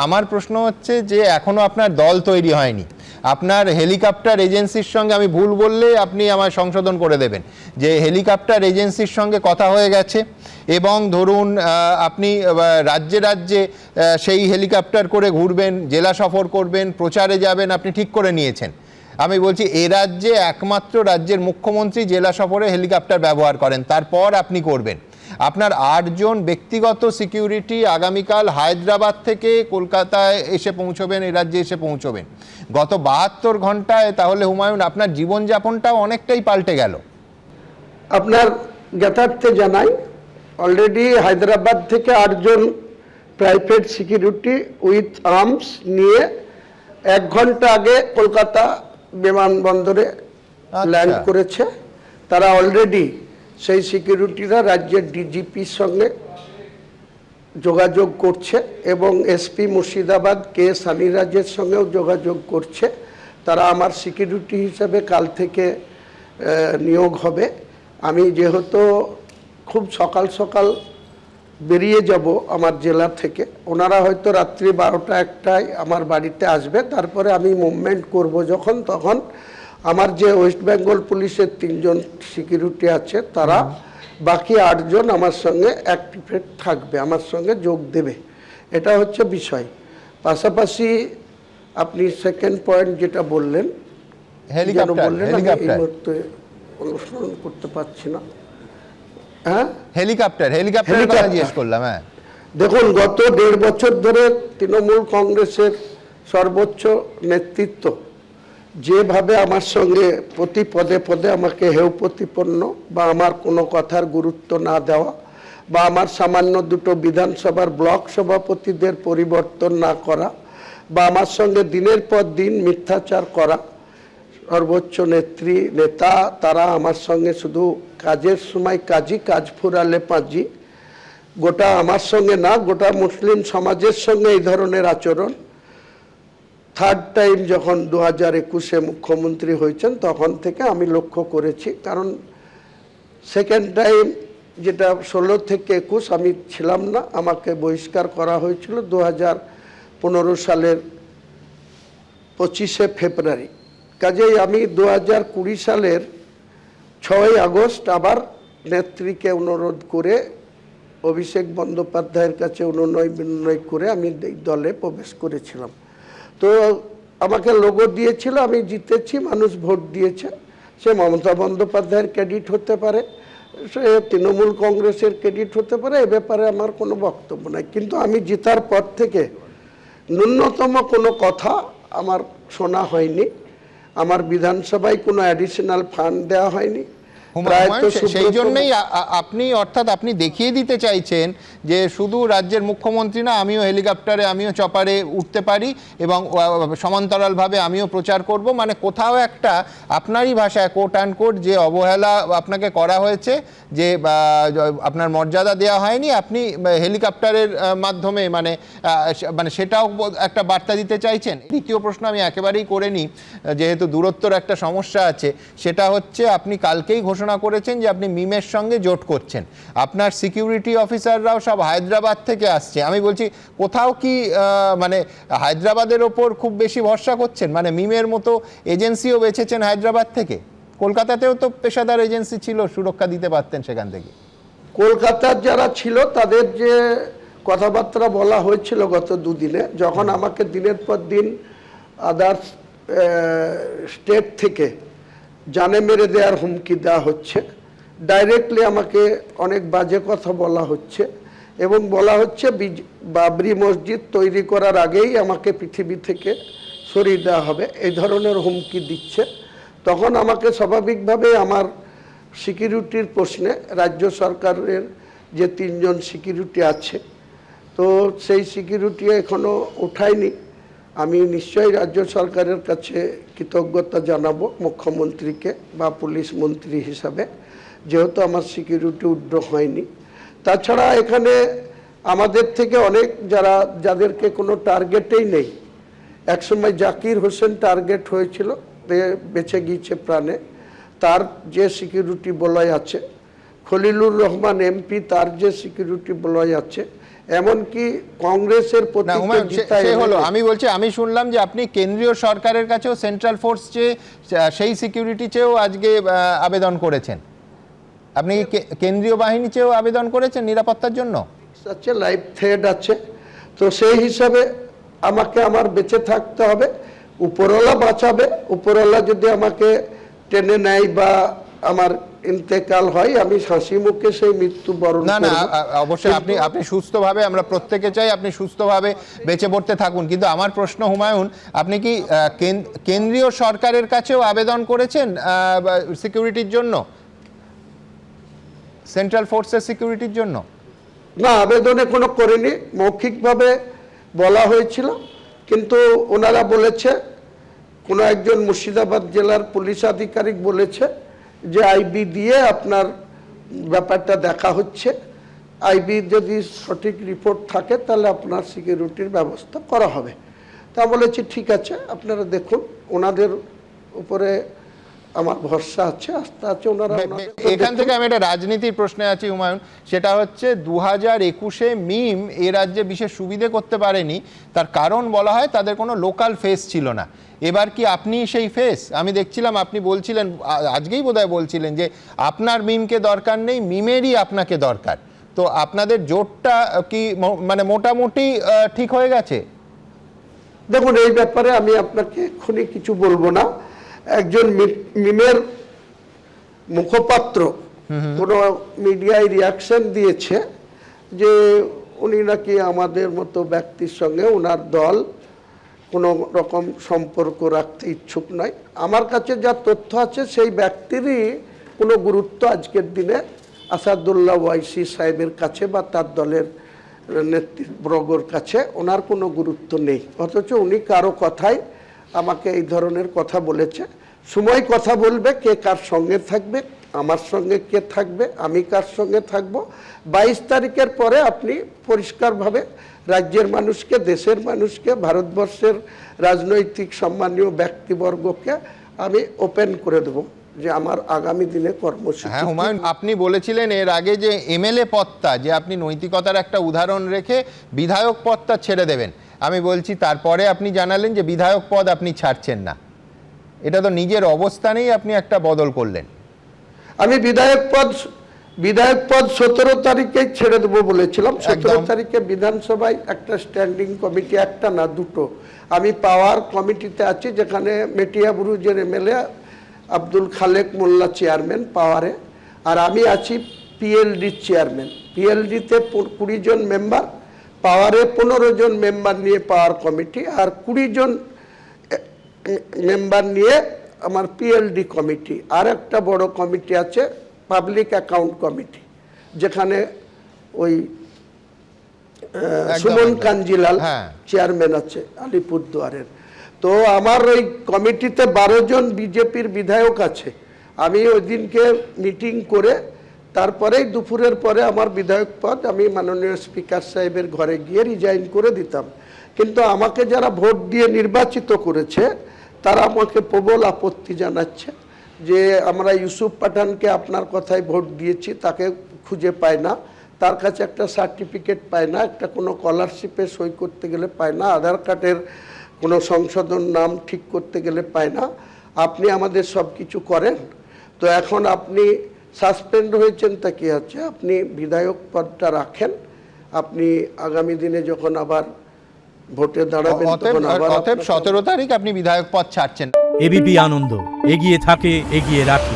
আমার প্রশ্ন হচ্ছে যে এখনো আপনার দল তৈরি হয়নি, আপনার হেলিকপ্টার এজেন্সির সঙ্গে, আমি ভুল বললে আপনি আমায় সংশোধন করে দেবেন, যে হেলিকপ্টার এজেন্সির সঙ্গে কথা হয়ে গেছে এবং ধরুন আপনি রাজ্যে রাজ্যে সেই হেলিকপ্টার করে ঘুরবেন, জেলা সফর করবেন, প্রচারে যাবেন, আপনি ঠিক করে নিয়েছেন। আমি বলছি এ রাজ্যে একমাত্র রাজ্যের মুখ্যমন্ত্রী জেলা সফরে হেলিকপ্টার ব্যবহার করেন, তারপর আপনি করবেন। আপনার 8 জন ব্যক্তিগত সিকিউরিটি আগামীকাল হায়দ্রাবাদ থেকে কলকাতায় এসে পৌঁছবেন, এই রাজ্যে এসে পৌঁছবেন। গত 72 ঘন্টায় তাহলে হুমায়ুন আপনার জীবনযাপনটাও অনেকটাই পাল্টে গেল। আপনার জ্ঞাতার্থে জানাই, অলরেডি হায়দ্রাবাদ থেকে 8 জন প্রাইভেট সিকিউরিটি উইথ আর্মস নিয়ে 1 ঘন্টা আগে কলকাতা বিমানবন্দরে ল্যান্ড করেছে। তারা অলরেডি সেই সিকিউরিটিরা রাজ্যের ডিজিপির সঙ্গে যোগাযোগ করছে এবং এসপি মুর্শিদাবাদ কে সানিরাজের সঙ্গেও যোগাযোগ করছে। তারা আমার সিকিউরিটি হিসাবে কাল থেকে নিয়োগ হবে। আমি যেহেতু খুব সকাল সকাল বেরিয়ে যাব আমার জেলা থেকে, ওনারা হয়তো রাত্রি 12টা-1টায় আমার বাড়িতে আসবে, তারপরে আমি মুভমেন্ট করব যখন, তখন আমার যে ওয়েস্ট বেঙ্গল পুলিশের 3 জন সিকিউরিটি আছে তারা বাকি 8 জন আমার সঙ্গে অ্যাক্টিভেট থাকবে, আমার সঙ্গে যোগ দেবে। এটা হচ্ছে বিষয়। পাশাপাশি আপনি সেকেন্ড পয়েন্ট যেটা বললেন, হেলিকপ্টার অনুসরণ করতে পারছি না। হ্যাঁ, হেলিকপ্টার জিজ্ঞেস করলাম। হ্যাঁ, দেখুন, গত 1.5 বছর ধরে তৃণমূল কংগ্রেসের সর্বোচ্চ নেতৃত্ব যেভাবে আমার সঙ্গে প্রতি পদে পদে আমাকে হেয় প্রতিপন্ন বা আমার কোনো কথার গুরুত্ব না দেওয়া বা আমার সামান্য 2টো বিধানসভার ব্লক সভাপতিদের পরিবর্তন না করা বা আমার সঙ্গে দিনের পর দিন মিথ্যাচার করা, সর্বোচ্চ নেতা তারা আমার সঙ্গে শুধু কাজের সময় কাজ ফুরালে পাঁজি, গোটা আমার সঙ্গে না, গোটা মুসলিম সমাজের সঙ্গে এই ধরনের আচরণ। থার্ড টাইম যখন 2021-এ মুখ্যমন্ত্রী হয়েছেন তখন থেকে আমি লক্ষ্য করেছি। কারণ সেকেন্ড টাইম যেটা 16 থেকে 21 আমি ছিলাম না, আমাকে বহিষ্কার করা হয়েছিল 2015 সালের 25শে ফেব্রুয়ারি। কাজেই আমি 2020 সালের 6ই আগস্ট আবার নেত্রীকে অনুরোধ করে অভিষেক বন্দ্যোপাধ্যায়ের কাছে অনুনয় করে আমি এই দলে প্রবেশ করেছিলাম। তো আমাকে লোগো দিয়েছিল, আমি জিতেছি, মানুষ ভোট দিয়েছে। সে মমতা বন্দ্যোপাধ্যায়ের ক্রেডিট হতে পারে, সে তৃণমূল কংগ্রেসের ক্রেডিট হতে পারে, এ ব্যাপারে আমার কোনো বক্তব্য নাই। কিন্তু আমি জেতার পর থেকে ন্যূনতম কোনো কথা আমার শোনা হয়নি। আমার বিধানসভায় কোনো অ্যাডিশনাল ফান্ড দেওয়া হয়নি। সেই জন্যই আপনি, অর্থাৎ আপনি দেখিয়ে দিতে চাইছেন যে শুধু রাজ্যের মুখ্যমন্ত্রী না, আমিও হেলিকপ্টারে, আমিও চপারে উঠতে পারি এবং সমান্তরালভাবে আমিও প্রচার করব। মানে কোথাও একটা আপনারই ভাষায় কোট অ্যান্ড কোট যে অবহেলা আপনাকে করা হয়েছে, যে আপনার মর্যাদা দেওয়া হয়নি, আপনি হেলিকপ্টারের মাধ্যমে মানে সেটাও একটা বার্তা দিতে চাইছেন। দ্বিতীয় প্রশ্ন আমি একেবারেই করে নিই, যেহেতু দূরত্বর একটা সমস্যা আছে, সেটা হচ্ছে আপনি কালকেই ঘোষণা করেছেন যে আপনি মিমের সঙ্গে জোট করছেন, আপনার সিকিউরিটি অফিসাররাও সব হায়দ্রাবাদ থেকে আসছে। আমি বলছি কোথাও কি মানে হায়দ্রাবাদের ওপর খুব বেশি ভরসা করছেন? মানে মিমের মতো এজেন্সিও বেছেছেন হায়দ্রাবাদ থেকে? কলকাতাতেও তো পেশাদার এজেন্সি ছিল, সুরক্ষা দিতে পারতেন সেখান থেকে। কলকাতার যারা ছিল তাদের যে কথাবার্তা বলা হয়েছিল গত 2 দিনে, যখন আমাকে দিনের পর দিন আদার্স স্টেট থেকে জানে মেরে দেওয়ার হুমকি দেওয়া হচ্ছে, ডাইরেক্টলি আমাকে অনেক বাজে কথা বলা হচ্ছে এবং বলা হচ্ছে বাবরি মসজিদ তৈরি করার আগেই আমাকে পৃথিবী থেকে সরিয়ে দেওয়া হবে, এই ধরনের হুমকি দিচ্ছে। তখন আমাকে স্বাভাবিকভাবে আমার সিকিউরিটির প্রশ্নে, রাজ্য সরকারের যে 3 জন সিকিউরিটি আছে, তো সেই সিকিউরিটি এখনও উঠায়নি। আমি নিশ্চয়ই রাজ্য সরকারের কাছে কৃতজ্ঞতা জানাবো মুখ্যমন্ত্রীকে বা পুলিশ মন্ত্রী হিসাবে, যেহেতু আমার সিকিউরিটি উড্র হয়নি। তাছাড়া এখানে আমাদের থেকে অনেক যাদেরকে কোনো টার্গেটেই নেই, একসময় জাকির হোসেন টার্গেট হয়েছিল, বেঁচে গিয়েছে প্রাণে, তার যে সিকিউরিটি বলয় আছে, খলিলুর রহমান এমপি তার যে সিকিউরিটি বলয় আছে, এমনকি কংগ্রেসের না প্রতি হুমায়ুন, সে হলো, আমি বলছি, আমি শুনলাম যে আপনি কেন্দ্রীয় সরকারের কাছেও সেন্ট্রাল ফোর্স চেয়ে সেই সিকিউরিটি চেয়েও আজকে আবেদন করেছেন। আপনি কি কেন্দ্রীয় বাহিনী চেয়েও আবেদন করেছেন নিরাপত্তার জন্য? আছে, লাইভ থ্রেড আছে, তো সেই হিসাবে আমাকে আমার বেঁচে থাকতে হবে। উপরওয়ালা বাঁচাবে, উপরওয়ালা যদি আমাকে টেনে নেয় বা আমার ইন্তেকাল হয়, আমি হাসি মুখে সেই মৃত্যু বরণ না না, করব। অবশ্যই আপনি সুস্থভাবে, আমরা প্রত্যেকে চাই আপনি সুস্থভাবে বেঁচে পড়তে থাকুন। কিন্তু আমার প্রশ্ন হুমায়ুন, আপনি কি কেন্দ্রীয় সরকারের কাছেও আবেদন করেছেন সিকিউরিটির জন্য, সেন্ট্রাল ফোর্সের সিকিউরিটির জন্য? না, আবেদনে কোনো করিনি, মৌখিকভাবে বলা হয়েছিল, কিন্তু ওনারা বলেছে, কোনো একজন মুর্শিদাবাদ জেলার পুলিশ আধিকারিক বলেছে যে আইবি দিয়ে আপনার ব্যাপারটা দেখা হচ্ছে, আইবি যদি সঠিক রিপোর্ট থাকে তাহলে আপনার সিকিউরিটির ব্যবস্থা করা হবে। তা বলেছি ঠিক আছে, আপনারা দেখুন, ওনাদের উপরে আমার ভরসা আছে, আস্থা আছে, ওনারা এখান থেকে আমি একটা রাজনীতির প্রশ্নে আছি হুমায়ুন, সেটা হচ্ছে 2021-এ মিম এ রাজ্যে বিশেষ সুবিধে করতে পারেনি, তার কারণ বলা হয় তাদের কোনো লোকাল ফেস ছিল না। এবার কি আপনি সেই ফেস? আমি দেখছিলাম আপনি বলছিলেন, আজকেই বোধহয় বলছিলেন যে আপনার মিমকে দরকার নেই, মিমেরই আপনাকে দরকার। তো আপনাদের জোটটা কি মানে মোটামুটি ঠিক হয়ে গেছে? দেখুন, এই ব্যাপারে আমি আপনাকে এক্ষুনি কিছু বলবো না। একজন মিমের মুখপাত্র কোনো মিডিয়ায় রিয়াকশন দিয়েছে যে উনি নাকি আমাদের মতো ব্যক্তির সঙ্গে ওনার দল কোনো রকম সম্পর্ক রাখতে ইচ্ছুক নয়। আমার কাছে যা তথ্য আছে, সেই ব্যক্তিরই কোনো গুরুত্ব আজকের দিনে আসাদুল্লাহ ওয়াইসি সাহেবের কাছে বা তার দলের নেতৃবর্গর কাছে ওনার কোনো গুরুত্ব নেই। অথচ উনি কারো কথায় আমাকে এই ধরনের কথা বলেছে। সময় কথা বলবে কে কার সঙ্গে থাকবে, আমার সঙ্গে কে থাকবে, আমি কার সঙ্গে থাকব। 22 তারিখের পরে আপনি পরিষ্কারভাবে রাজ্যের মানুষকে, দেশের মানুষকে, ভারতবর্ষের রাজনৈতিক সম্মানীয় ব্যক্তিবর্গকে আমি ওপেন করে দেব যে আমার আগামী দিনে কর্মসূচি। হ্যাঁ হুমায়ুন, আপনি বলেছিলেন এর আগে যে এমএলএ পদটা, যে আপনি নৈতিকতার একটা উদাহরণ রেখে বিধায়ক পদটা ছেড়ে দেবেন। আমি বলছি তারপরে আপনি জানালেন যে বিধায়ক পদ আপনি ছাড়ছেন না। এটা তো নিজের অবস্থানেই আপনি একটা বদল করলেন। আমি বিধায়ক পদ 17 তারিখেই ছেড়ে দেবো বলেছিলাম। 17 তারিখে বিধানসভায় একটা স্ট্যান্ডিং কমিটি, একটা না দুটো, আমি পাওয়ার কমিটিতে আছি, যেখানে মেটিয়াবুরুজের এমএলএ আব্দুল খালেক মোল্লা চেয়ারম্যান পাওয়ারে, আর আমি আছি পিএলডি চেয়ারম্যান। পিএলডিতে 20 জন মেম্বার, পাওয়ারে 15 জন মেম্বার নিয়ে পাওয়ার কমিটি, আর 20 জন মেম্বার নিয়ে আমার পিএলডি কমিটি। আর একটা বড় কমিটি আছে পাবলিক অ্যাকাউন্ট কমিটি, যেখানে ওই সুমন কাঞ্জিলাল চেয়ারম্যান আছে আলিপুরদুয়ারের। তো আমার ওই কমিটিতে 12 জন বিজেপির বিধায়ক আছে। আমি ওই দিনকে মিটিং করে তারপরেই দুপুরের পরে আমার বিধায়ক পদ আমি মাননীয় স্পিকার সাহেবের ঘরে গিয়ে রিজাইন করে দিতাম। কিন্তু আমাকে যারা ভোট দিয়ে নির্বাচিত করেছে তারা আমাকে প্রবল আপত্তি জানাচ্ছে যে আমরা ইউসুফ পাঠানকে আপনার কথায় ভোট দিয়েছি, তাকে খুঁজে পায় না, তার কাছে একটা সার্টিফিকেট পায় না, একটা কোনো স্কলারশিপে সই করতে গেলে পায় না, আধার কার্ডের কোনো সংশোধন নাম ঠিক করতে গেলে পায় না। আপনি আমাদের সব কিছু করেন, তো এখন আপনি সাসপেন্ড হয়েছেন, তা কি আছে, আপনি বিধায়ক পদটা রাখেন, আপনি আগামী দিনে যখন আবার ভোটে দাঁড়াবেন তখন আবার। অতএব 17 তারিখ আপনি বিধায়ক পদ ছাড়ছেন। এবিপি আনন্দ, এগিয়ে থাকে, এগিয়ে রাখে।